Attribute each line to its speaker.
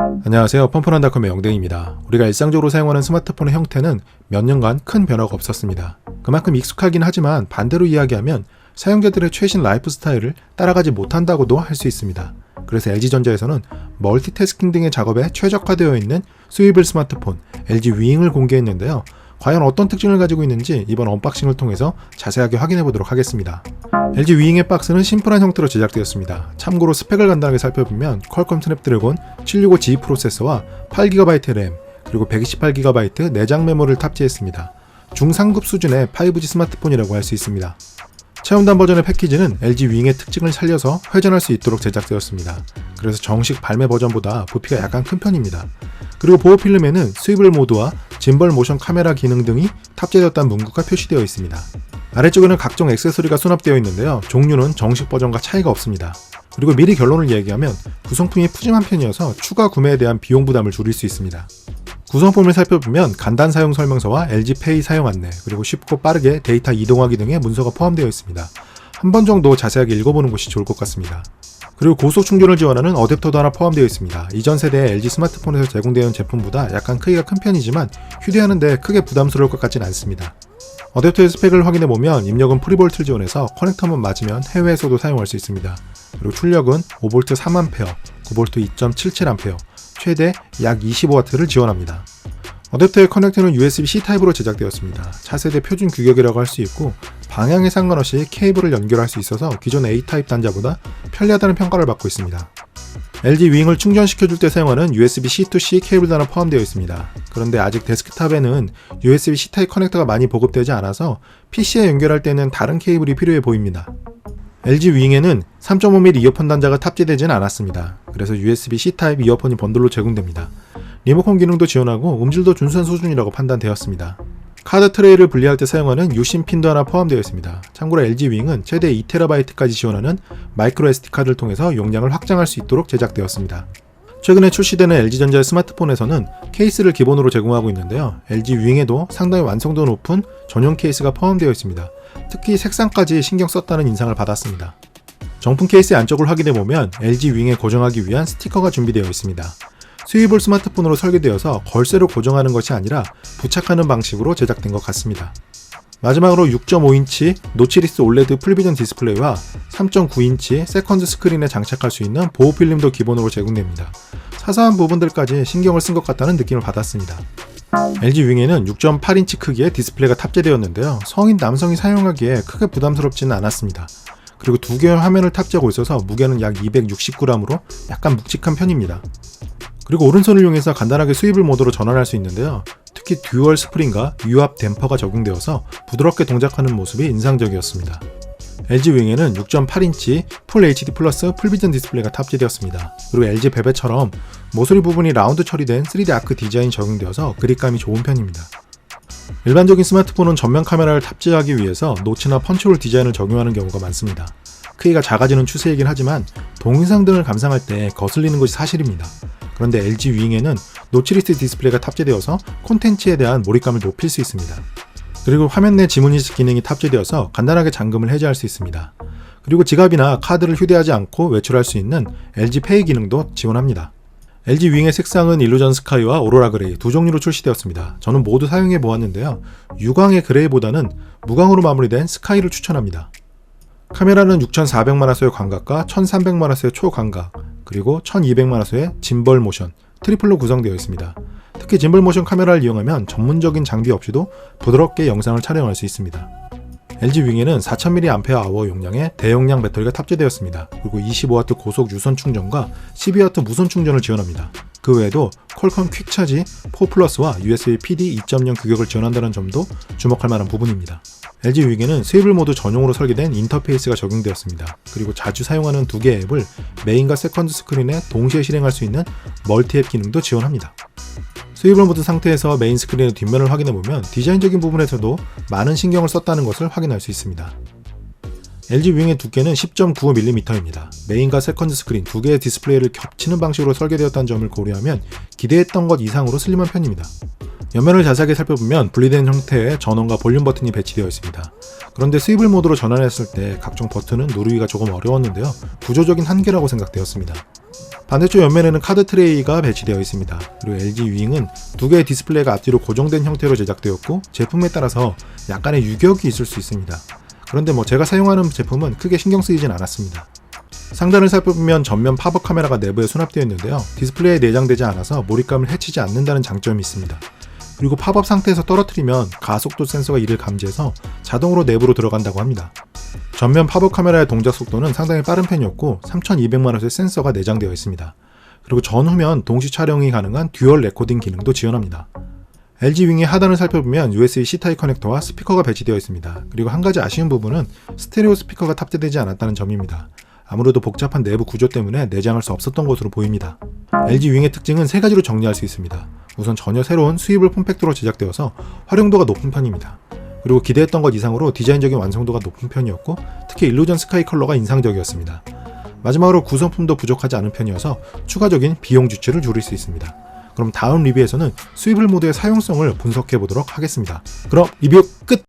Speaker 1: 안녕하세요. 펌프런닷컴의 영댕입니다. 우리가 일상적으로 사용하는 스마트폰의 형태는 몇 년간 큰 변화가 없었습니다. 그만큼 익숙하긴 하지만 반대로 이야기하면 사용자들의 최신 라이프 스타일을 따라가지 못한다고도 할 수 있습니다. 그래서 LG전자에서는 멀티태스킹 등의 작업에 최적화되어 있는 스위블 스마트폰 LG 윙을 공개했는데요. 과연 어떤 특징을 가지고 있는지 이번 언박싱을 통해서 자세하게 확인해 보도록 하겠습니다. LG 윙의 박스는 심플한 형태로 제작되었습니다. 참고로 스펙을 간단하게 살펴보면 퀄컴 스냅드래곤 765G 프로세서와 8GB 램, 그리고 128GB 내장 메모리를 탑재했습니다. 중상급 수준의 5G 스마트폰이라고 할 수 있습니다. 체험단 버전의 패키지는 LG 윙의 특징을 살려서 회전할 수 있도록 제작되었습니다. 그래서 정식 발매 버전보다 부피가 약간 큰 편입니다. 그리고 보호 필름에는 스위블 모드와 짐벌 모션 카메라 기능 등이 탑재되었다는 문구가 표시되어 있습니다. 아래쪽에는 각종 액세서리가 수납되어 있는데요. 종류는 정식 버전과 차이가 없습니다. 그리고 미리 결론을 얘기하면 구성품이 푸짐한 편이어서 추가 구매에 대한 비용 부담을 줄일 수 있습니다. 구성품을 살펴보면 간단 사용 설명서와 LG페이 사용 안내, 그리고 쉽고 빠르게 데이터 이동하기 등의 문서가 포함되어 있습니다. 한 번 정도 자세하게 읽어보는 것이 좋을 것 같습니다. 그리고 고속 충전을 지원하는 어댑터도 하나 포함되어 있습니다. 이전 세대의 LG 스마트폰에서 제공되는 제품보다 약간 크기가 큰 편이지만 휴대하는데 크게 부담스러울 것 같진 않습니다. 어댑터의 스펙을 확인해보면 입력은 프리볼트를 지원해서 커넥터만 맞으면 해외에서도 사용할 수 있습니다. 그리고 출력은 5V 3A, 9V 2.77A, 최대 약 25W를 지원합니다. 어댑터의 커넥터는 USB-C 타입으로 제작되었습니다. 차세대 표준 규격이라고 할 수 있고 방향에 상관없이 케이블을 연결할 수 있어서 기존 A 타입 단자보다 편리하다는 평가를 받고 있습니다. LG 윙을 충전시켜줄 때 사용하는 USB-C to C 케이블도 하나 포함되어 있습니다. 그런데 아직 데스크탑에는 USB-C 타입 커넥터가 많이 보급되지 않아서 PC에 연결할 때는 다른 케이블이 필요해 보입니다. LG 윙에는 3.5mm 이어폰 단자가 탑재되지는 않았습니다. 그래서 USB-C 타입 이어폰이 번들로 제공됩니다. 리모컨 기능도 지원하고 음질도 준수한 수준이라고 판단되었습니다. 카드 트레이를 분리할 때 사용하는 유심 핀도 하나 포함되어 있습니다. 참고로 LG 윙은 최대 2TB까지 지원하는 마이크로 SD카드를 통해서 용량을 확장할 수 있도록 제작되었습니다. 최근에 출시되는 LG전자의 스마트폰에서는 케이스를 기본으로 제공하고 있는데요. LG 윙에도 상당히 완성도 높은 전용 케이스가 포함되어 있습니다. 특히 색상까지 신경 썼다는 인상을 받았습니다. 정품 케이스의 안쪽을 확인해보면 LG 윙에 고정하기 위한 스티커가 준비되어 있습니다. 스위블 스마트폰으로 설계되어서 걸쇠로 고정하는 것이 아니라 부착하는 방식으로 제작된 것 같습니다. 마지막으로 6.5인치 노치리스 올레드 풀비전 디스플레이와 3.9인치 세컨드 스크린에 장착할 수 있는 보호 필름도 기본으로 제공됩니다. 사소한 부분들까지 신경을 쓴 것 같다는 느낌을 받았습니다. LG 윙에는 6.8인치 크기의 디스플레이가 탑재되었는데요. 성인 남성이 사용하기에 크게 부담스럽지는 않았습니다. 그리고 두 개의 화면을 탑재하고 있어서 무게는 약 269g으로 약간 묵직한 편입니다. 그리고 오른손을 이용해서 간단하게 스위블 모드로 전환할 수 있는데요. 특히 듀얼 스프링과 유압 댐퍼가 적용되어서 부드럽게 동작하는 모습이 인상적이었습니다. LG 윙에는 6.8인치 풀 HD 플러스 풀비전 디스플레이가 탑재되었습니다. 그리고 LG 베베처럼 모서리 부분이 라운드 처리된 3D 아크 디자인이 적용되어서 그립감이 좋은 편입니다. 일반적인 스마트폰은 전면 카메라를 탑재하기 위해서 노치나 펀치홀 디자인을 적용하는 경우가 많습니다. 크기가 작아지는 추세이긴 하지만 동영상 등을 감상할 때 거슬리는 것이 사실입니다. 그런데 LG 윙에는 노치리스 디스플레이가 탑재되어서 콘텐츠에 대한 몰입감을 높일 수 있습니다. 그리고 화면 내 지문인식 기능이 탑재되어서 간단하게 잠금을 해제할 수 있습니다. 그리고 지갑이나 카드를 휴대하지 않고 외출할 수 있는 LG페이 기능도 지원합니다. LG 윙의 색상은 일루전 스카이와 오로라 그레이 두 종류로 출시되었습니다. 저는 모두 사용해 보았는데요. 유광의 그레이보다는 무광으로 마무리된 스카이를 추천합니다. 카메라는 6400만화소의 광각과 1300만화소의 초광각, 그리고 1200만화소의 짐벌 모션, 트리플로 구성되어 있습니다. 특히 짐벌 모션 카메라를 이용하면 전문적인 장비 없이도 부드럽게 영상을 촬영할 수 있습니다. LG 윙에는 4000mAh 용량의 대용량 배터리가 탑재되었습니다. 그리고 25W 고속 유선 충전과 12W 무선 충전을 지원합니다. 그 외에도 퀄컴 퀵차지 4 플러스와 USB PD 2.0 규격을 지원한다는 점도 주목할 만한 부분입니다. LG 윙에는 스위블 모드 전용으로 설계된 인터페이스가 적용되었습니다. 그리고 자주 사용하는 두 개의 앱을 메인과 세컨드 스크린에 동시에 실행할 수 있는 멀티앱 기능도 지원합니다. 스위블 모드 상태에서 메인 스크린의 뒷면을 확인해보면 디자인적인 부분에서도 많은 신경을 썼다는 것을 확인할 수 있습니다. LG 윙의 두께는 10.95mm입니다. 메인과 세컨드 스크린 두 개의 디스플레이를 겹치는 방식으로 설계되었다는 점을 고려하면 기대했던 것 이상으로 슬림한 편입니다. 옆면을 자세하게 살펴보면 분리된 형태의 전원과 볼륨 버튼이 배치되어 있습니다. 그런데 스위블 모드로 전환했을 때 각종 버튼은 누르기가 조금 어려웠는데요. 구조적인 한계라고 생각되었습니다. 반대쪽 옆면에는 카드 트레이가 배치되어 있습니다. 그리고 LG 윙은 두 개의 디스플레이가 앞뒤로 고정된 형태로 제작되었고 제품에 따라서 약간의 유격이 있을 수 있습니다. 그런데 제가 사용하는 제품은 크게 신경 쓰이진 않았습니다. 상단을 살펴보면 전면 팝업 카메라가 내부에 수납되어 있는데요. 디스플레이에 내장되지 않아서 몰입감을 해치지 않는다는 장점이 있습니다. 그리고 팝업 상태에서 떨어뜨리면 가속도 센서가 이를 감지해서 자동으로 내부로 들어간다고 합니다. 전면 팝업 카메라의 동작 속도는 상당히 빠른 편이었고 3200Hz의 센서가 내장되어 있습니다. 그리고 전후면 동시 촬영이 가능한 듀얼 레코딩 기능도 지원합니다. LG 윙의 하단을 살펴보면 USB-C 타입 커넥터와 스피커가 배치되어 있습니다. 그리고 한 가지 아쉬운 부분은 스테레오 스피커가 탑재되지 않았다는 점입니다. 아무래도 복잡한 내부 구조 때문에 내장할 수 없었던 것으로 보입니다. LG 윙의 특징은 세 가지로 정리할 수 있습니다. 우선 전혀 새로운 스위블 폼팩터로 제작되어서 활용도가 높은 편입니다. 그리고 기대했던 것 이상으로 디자인적인 완성도가 높은 편이었고 특히 일루전 스카이 컬러가 인상적이었습니다. 마지막으로 구성품도 부족하지 않은 편이어서 추가적인 비용 지출을 줄일 수 있습니다. 그럼 다음 리뷰에서는 스위블 모드의 사용성을 분석해 보도록 하겠습니다. 그럼 리뷰 끝!